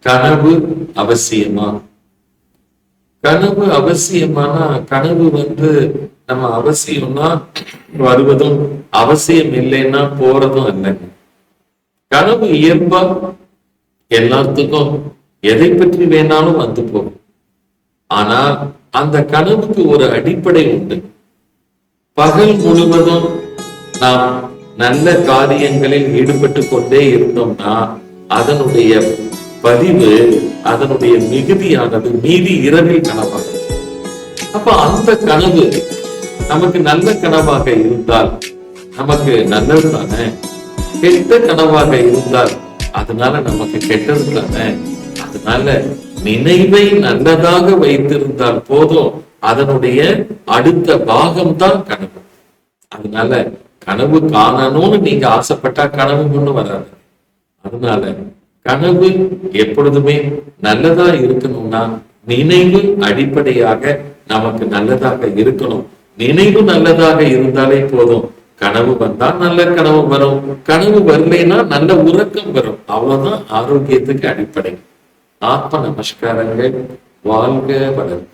கனவு அவசியமா? கனவு அவசியமானா, கனவு நம்ம அவசியம்னா வருவதும், அவசியம் இல்லைன்னா போறதும் இல்லை. கனவு இயல்பா எல்லாத்துக்கும் எதை பற்றி வேணாலும் வந்து போகும். ஆனா அந்த கனவுக்கு ஒரு அடிப்படை உண்டு. பகல் முழுவதும் நாம் நல்ல காரியங்களில் ஈடுபட்டு கொண்டே இருந்தோம்னா அதனுடைய பதிவு, அதனுடைய மிகுதியானது மீதி இரவில் கனவாகும். அப்ப அந்த கனவு நமக்கு நல்ல கனவாக இருந்தால் நமக்கு நல்லது தானே, கெட்ட கனவாக இருந்தால் அதனால நமக்கு கெட்டது தானே. அதனால நினைவை நல்லதாக வைத்திருந்தால் போதும், அதனுடைய அடுத்த பாகம்தான் கனவு. அதனால கனவு காணணும்னு நீங்க ஆசைப்பட்டா கனவு ஒண்ணு வராது. அதனால கனவு எப்பொழுதுமே நல்லதா இருக்கணும்னா நினைவு அடிப்படையாக நமக்கு நல்லதாக இருக்கணும். நினைவு நல்லதாக இருந்தாலே போதும், கனவு வந்தா நல்ல கனவு வரும், கனவு வரலைன்னா நல்ல உறக்கம் வரும். அவ்வளவுதான் ஆரோக்கியத்துக்கு அடிப்படை. ஆத்ம நமஸ்காரங்கள். வாழ்க வளர்க.